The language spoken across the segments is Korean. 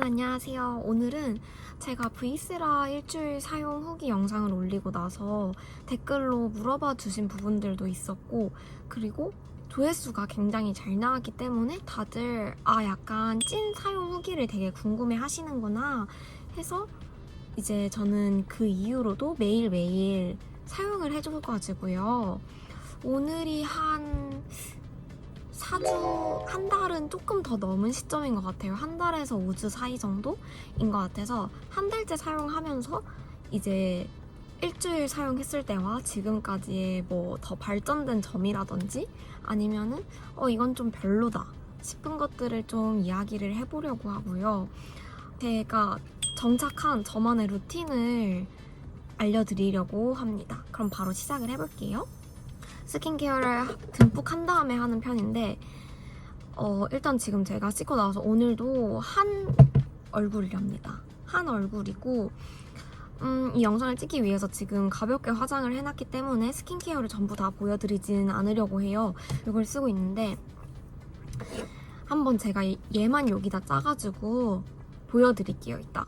안녕하세요. 오늘은 제가 브이세라 일주일 사용 후기 영상을 올리고 나서 댓글로 물어봐 주신 부분들도 있었고, 그리고 조회수가 굉장히 잘 나왔기 때문에 다들 약간 찐 사용 후기를 되게 궁금해 하시는구나 해서 이제 저는 그 이후로도 매일매일 사용을 해줘가지고요. 오늘이 한 4주, 한 달은 조금 더 넘은 시점인 것 같아요. 한 달에서 5주 사이 정도인 것 같아서 한 달째 사용하면서 이제 일주일 사용했을 때와 지금까지의 뭐 더 발전된 점이라든지 아니면은 이건 좀 별로다 싶은 것들을 좀 이야기를 해보려고 하고요. 제가 정착한 저만의 루틴을 알려드리려고 합니다. 그럼 바로 시작을 해볼게요. 스킨케어를 듬뿍 한 다음에 하는 편인데 일단 지금 제가 씻고 나와서 오늘도 한 얼굴이랍니다. 한 얼굴이고 이 영상을 찍기 위해서 지금 가볍게 화장을 해놨기 때문에 스킨케어를 전부 다 보여드리지는 않으려고 해요. 이걸 쓰고 있는데 한번 제가 얘만 여기다 짜가지고 보여드릴게요, 이따가.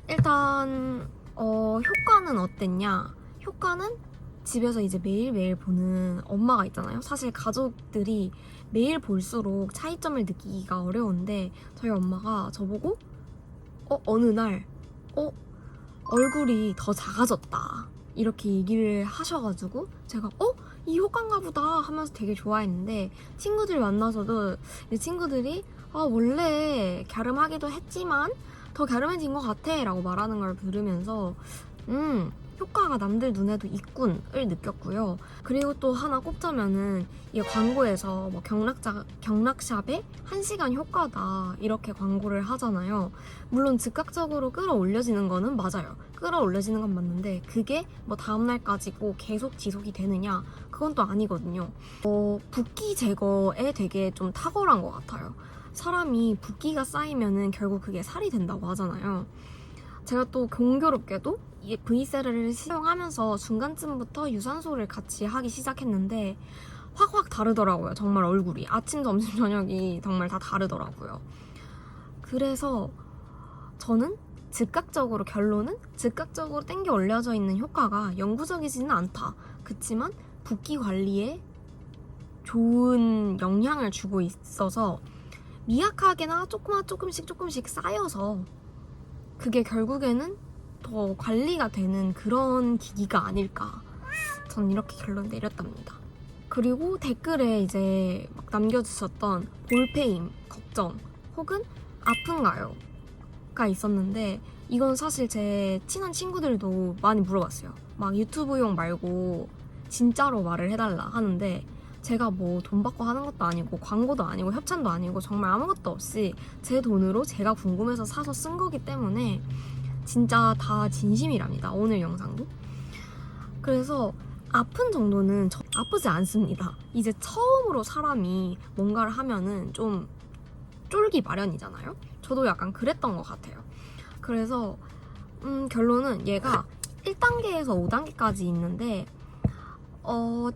일단 효과는 어땠냐? 효과는 집에서 이제 매일매일 보는 엄마가 있잖아요. 사실 가족들이 매일 볼수록 차이점을 느끼기가 어려운데 저희 엄마가 저보고 어느 날 얼굴이 더 작아졌다 이렇게 얘기를 하셔가지고 제가 이 효과인가 보다 하면서 되게 좋아했는데, 친구들 만나서도 이 친구들이 원래 갸름하기도 했지만 더 갸름해진 것 같아 라고 말하는 걸 들으면서 효과가 남들 눈에도 있군을 느꼈고요. 그리고 또 하나 꼽자면은 이 광고에서 뭐 경락샵에 1시간 효과다 이렇게 광고를 하잖아요. 물론 즉각적으로 끌어올려지는 거는 맞아요. 끌어올려지는 건 맞는데 그게 뭐 다음날까지고 계속 지속이 되느냐? 그건 또 아니거든요. 붓기 제거에 되게 좀 탁월한 것 같아요. 사람이 붓기가 쌓이면은 결국 그게 살이 된다고 하잖아요. 제가 또 공교롭게도 이 브이세라를 사용하면서 중간쯤부터 유산소를 같이 하기 시작했는데 확 다르더라고요. 정말 얼굴이. 아침, 점심, 저녁이 정말 다 다르더라고요. 그래서 저는 결론은 즉각적으로 땡겨 올려져 있는 효과가 영구적이지는 않다. 그치만 붓기 관리에 좋은 영향을 주고 있어서 미약하게나 조금씩 쌓여서 그게 결국에는 더 관리가 되는 그런 기기가 아닐까. 전 이렇게 결론 내렸답니다. 그리고 댓글에 이제 막 남겨주셨던 볼페임, 걱정, 혹은 아픈가요? 가 있었는데 이건 사실 제 친한 친구들도 많이 물어봤어요. 막 유튜브용 말고 진짜로 말을 해달라 하는데 제가 뭐 돈 받고 하는 것도 아니고 광고도 아니고 협찬도 아니고 정말 아무것도 없이 제 돈으로 제가 궁금해서 사서 쓴 거기 때문에 진짜 다 진심이랍니다. 오늘 영상도. 그래서 아픈 정도는 아프지 않습니다. 이제 처음으로 사람이 뭔가를 하면은 좀 쫄기 마련이잖아요. 저도 약간 그랬던 것 같아요. 그래서 결론은 얘가 1단계에서 5단계까지 있는데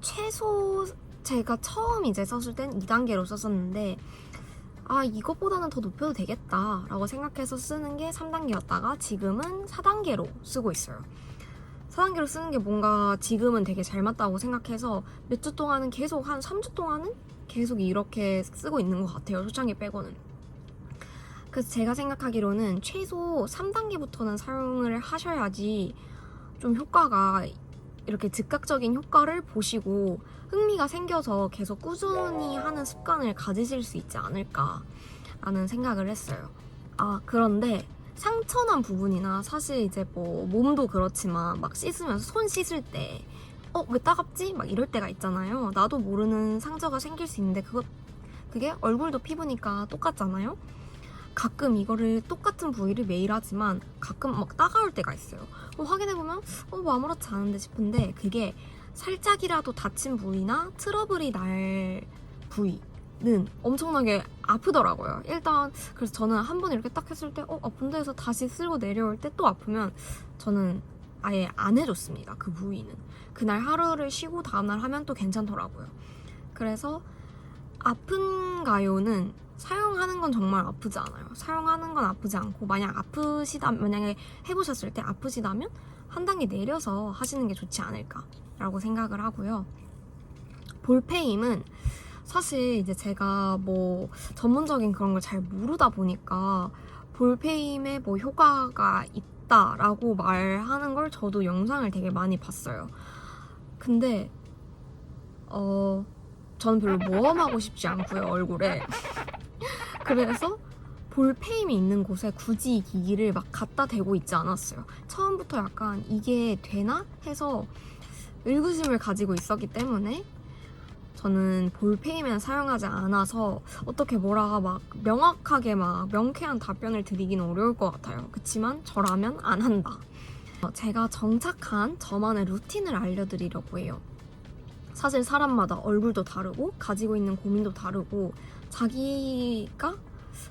최소 제가 처음 이제 썼을 땐 2단계로 썼었는데 이것보다는 더 높여도 되겠다 라고 생각해서 쓰는 게 3단계였다가 지금은 4단계로 쓰고 있어요. 4단계로 쓰는 게 뭔가 지금은 되게 잘 맞다고 생각해서 몇 주 동안은 계속 한 3주 동안은 계속 이렇게 쓰고 있는 것 같아요. 초창기 빼고는. 그래서 제가 생각하기로는 최소 3단계부터는 사용을 하셔야지 좀 효과가 이렇게 즉각적인 효과를 보시고 흥미가 생겨서 계속 꾸준히 하는 습관을 가지실 수 있지 않을까라는 생각을 했어요. 그런데 상처난 부분이나 사실 이제 뭐 몸도 그렇지만 막 씻으면서 손 씻을 때 왜 따갑지? 막 이럴 때가 있잖아요. 나도 모르는 상처가 생길 수 있는데 그게 얼굴도 피부니까 똑같잖아요. 가끔 이거를 똑같은 부위를 매일 하지만 가끔 막 따가울 때가 있어요. 확인해보면 뭐 아무렇지 않은데 싶은데 그게 살짝이라도 다친 부위나 트러블이 날 부위는 엄청나게 아프더라고요. 일단 그래서 저는 한 번 이렇게 딱 했을 때 아픈데 해서 다시 쓸고 내려올 때 또 아프면 저는 아예 안 해줬습니다. 그 부위는. 그날 하루를 쉬고 다음날 하면 또 괜찮더라고요. 그래서 아픈가요는 사용하는 건 정말 아프지 않아요. 사용하는 건 아프지 않고 만약에 해보셨을 때 아프시다면 한 단계 내려서 하시는 게 좋지 않을까라고 생각을 하고요. 볼페임은 사실 이제 제가 뭐 전문적인 그런 걸 잘 모르다 보니까 볼페임에 뭐 효과가 있다라고 말하는 걸 저도 영상을 되게 많이 봤어요. 근데 저는 별로 모험하고 싶지 않고요, 얼굴에. 그래서 볼페임이 있는 곳에 굳이 이 기기를 막 갖다 대고 있지 않았어요. 처음부터 약간 이게 되나 해서 의구심을 가지고 있었기 때문에 저는 볼페임은 사용하지 않아서 어떻게 뭐라가 막 명확하게 막 명쾌한 답변을 드리기는 어려울 것 같아요. 그치만 저라면 안 한다. 제가 정착한 저만의 루틴을 알려드리려고 해요. 사실 사람마다 얼굴도 다르고 가지고 있는 고민도 다르고 자기가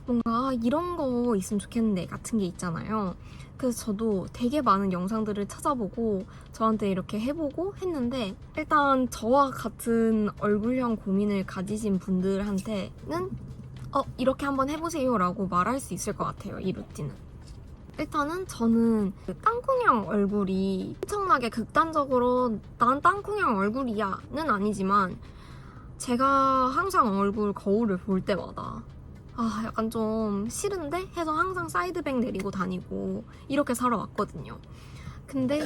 뭔가 이런 거 있으면 좋겠는데 같은 게 있잖아요. 그래서 저도 되게 많은 영상들을 찾아보고 저한테 이렇게 해보고 했는데 일단 저와 같은 얼굴형 고민을 가지신 분들한테는 이렇게 한번 해보세요 라고 말할 수 있을 것 같아요, 이 루틴은. 일단은 저는 그 땅콩형 얼굴이 엄청나게 극단적으로 난 땅콩형 얼굴이야 는 아니지만 제가 항상 얼굴 거울을 볼 때마다 약간 좀 싫은데 해서 항상 사이드백 내리고 다니고 이렇게 살아왔거든요. 근데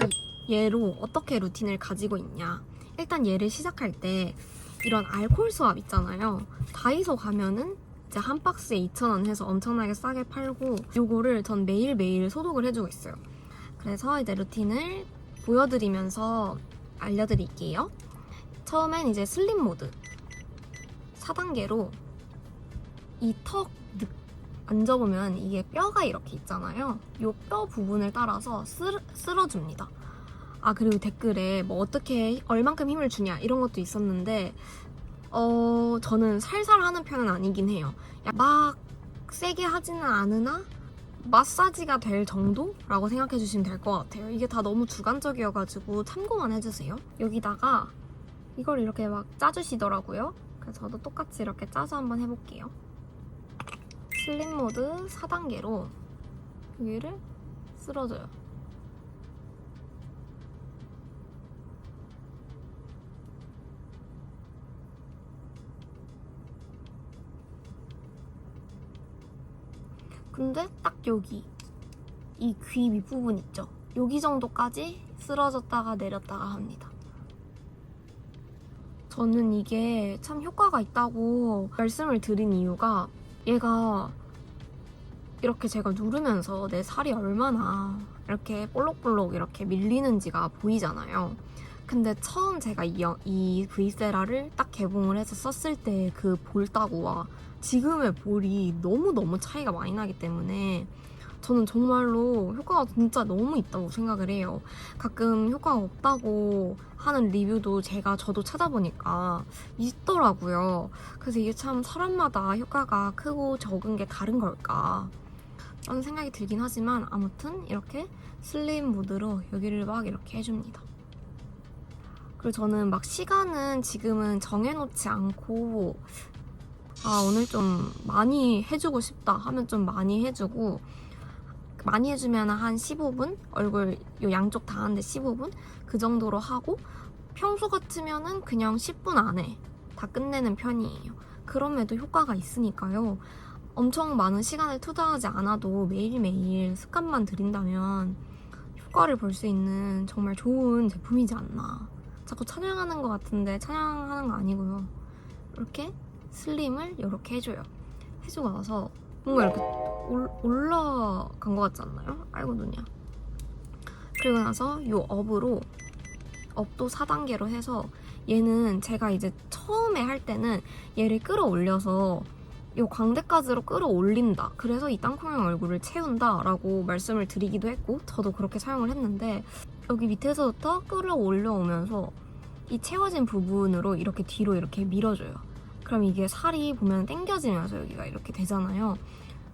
얘로 어떻게 루틴을 가지고 있냐, 일단 얘를 시작할 때 이런 알콜 수압 있잖아요. 다이소 가면은 이제 한 박스에 2,000원 해서 엄청나게 싸게 팔고 요거를 전 매일매일 소독을 해주고 있어요. 그래서 이제 루틴을 보여드리면서 알려드릴게요. 처음엔 이제 슬림 모드 4단계로 이 턱 만져보면 이게 뼈가 이렇게 있잖아요. 이 뼈 부분을 따라서 쓸어줍니다. 그리고 댓글에 뭐 어떻게 얼만큼 힘을 주냐 이런 것도 있었는데 저는 살살 하는 편은 아니긴 해요. 막 세게 하지는 않으나 마사지가 될 정도라고 생각해 주시면 될 것 같아요. 이게 다 너무 주관적이어가지고 참고만 해주세요. 여기다가 이걸 이렇게 막 짜주시더라고요. 그래서 저도 똑같이 이렇게 짜서 한번 해볼게요. 슬림 모드 4단계로 여기를 쓸어줘요. 근데 딱 여기 이 귀 윗부분 있죠? 여기 정도까지 쓸어졌다가 내렸다가 합니다. 저는 이게 참 효과가 있다고 말씀을 드린 이유가 얘가 이렇게 제가 누르면서 내 살이 얼마나 이렇게 볼록볼록 이렇게 밀리는지가 보이잖아요. 근데 처음 제가 이 V세라를 딱 개봉을 해서 썼을 때 그 볼따구와 지금의 볼이 너무너무 차이가 많이 나기 때문에 저는 정말로 효과가 진짜 너무 있다고 생각을 해요. 가끔 효과가 없다고 하는 리뷰도 저도 찾아보니까 있더라고요. 그래서 이게 참 사람마다 효과가 크고 적은 게 다른 걸까 라는 생각이 들긴 하지만 아무튼 이렇게 슬림 모드로 여기를 막 이렇게 해줍니다. 그리고 저는 막 시간은 지금은 정해놓지 않고 오늘 좀 많이 해주고 싶다 하면 좀 많이 해주고 많이 해주면 한 15분? 얼굴 요 양쪽 다 하는데 15분? 그 정도로 하고 평소 같으면은 그냥 10분 안에 다 끝내는 편이에요. 그럼에도 효과가 있으니까요. 엄청 많은 시간을 투자하지 않아도 매일매일 습관만 들인다면 효과를 볼 수 있는 정말 좋은 제품이지 않나. 자꾸 찬양하는 것 같은데 찬양하는 거 아니고요. 이렇게 슬림을 이렇게 해줘요. 해주고 나서 뭔가 이렇게 올라간 것 같지 않나요? 아이고 눈이야. 그리고 나서 이 업도 4단계로 해서 얘는 제가 이제 처음에 할 때는 얘를 끌어올려서 이 광대까지로 끌어올린다. 그래서 이 땅콩형 얼굴을 채운다 라고 말씀을 드리기도 했고 저도 그렇게 사용을 했는데 여기 밑에서부터 끌어올려오면서 이 채워진 부분으로 이렇게 뒤로 이렇게 밀어줘요. 그럼 이게 살이 보면 당겨지면서 여기가 이렇게 되잖아요.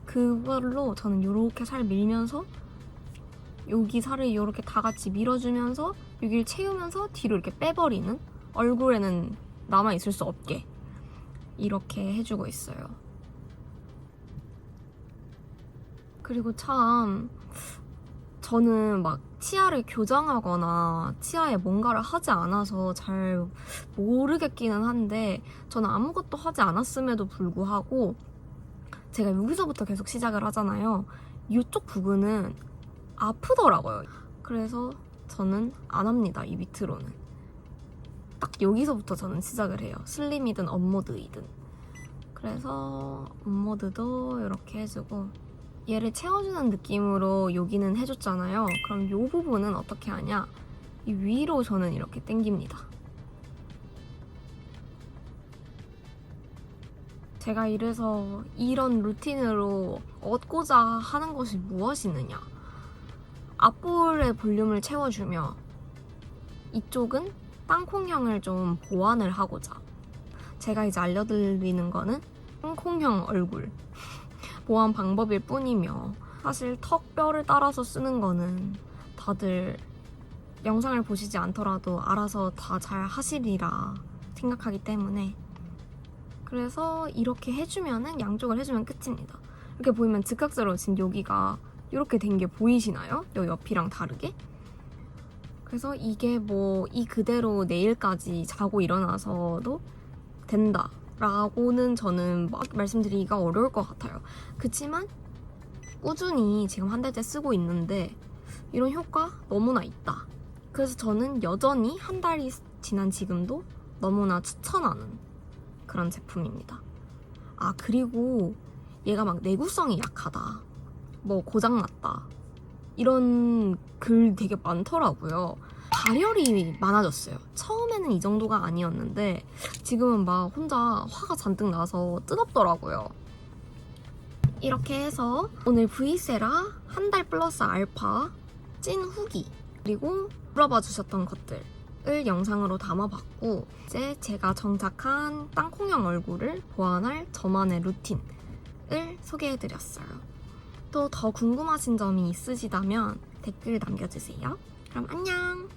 그걸로 저는 이렇게 살 밀면서 여기 살을 이렇게 다 같이 밀어주면서 여기를 채우면서 뒤로 이렇게 빼버리는, 얼굴에는 남아있을 수 없게 이렇게 해주고 있어요. 그리고 참 저는 막 치아를 교정하거나 치아에 뭔가를 하지 않아서 잘 모르겠기는 한데 저는 아무것도 하지 않았음에도 불구하고 제가 여기서부터 계속 시작을 하잖아요. 이쪽 부분은 아프더라고요. 그래서 저는 안 합니다. 이 밑으로는. 딱 여기서부터 저는 시작을 해요. 슬림이든 업모드이든. 그래서 업모드도 이렇게 해주고 얘를 채워주는 느낌으로 여기는 해줬잖아요. 그럼 이 부분은 어떻게 하냐? 이 위로 저는 이렇게 당깁니다. 제가 이래서 이런 루틴으로 얻고자 하는 것이 무엇이 있느냐? 앞볼의 볼륨을 채워주며 이쪽은 땅콩형을 좀 보완을 하고자 제가 이제 알려드리는 거는 땅콩형 얼굴 보완 방법일 뿐이며 사실 턱뼈를 따라서 쓰는 거는 다들 영상을 보시지 않더라도 알아서 다 잘 하시리라 생각하기 때문에 그래서 이렇게 해주면은 양쪽을 해주면 끝입니다. 이렇게 보이면 즉각적으로 지금 여기가 이렇게 된 게 보이시나요? 요 옆이랑 다르게? 그래서 이게 뭐 이 그대로 내일까지 자고 일어나서도 된다 라고는 저는 막 말씀드리기가 어려울 것 같아요. 그치만 꾸준히 지금 한 달째 쓰고 있는데 이런 효과 너무나 있다. 그래서 저는 여전히 한 달이 지난 지금도 너무나 추천하는 그런 제품입니다. 아 그리고 얘가 막 내구성이 약하다. 뭐 고장났다. 이런 글 되게 많더라고요. 발열이 많아졌어요. 처음에는 이 정도가 아니었는데 지금은 막 혼자 화가 잔뜩 나서 뜨겁더라고요. 이렇게 해서 오늘 브이세라 한 달 플러스 알파 찐 후기 그리고 물어봐 주셨던 것들을 영상으로 담아봤고 이제 제가 정착한 땅콩형 얼굴을 보완할 저만의 루틴을 소개해드렸어요. 또 더 궁금하신 점이 있으시다면 댓글 남겨주세요. 그럼 안녕!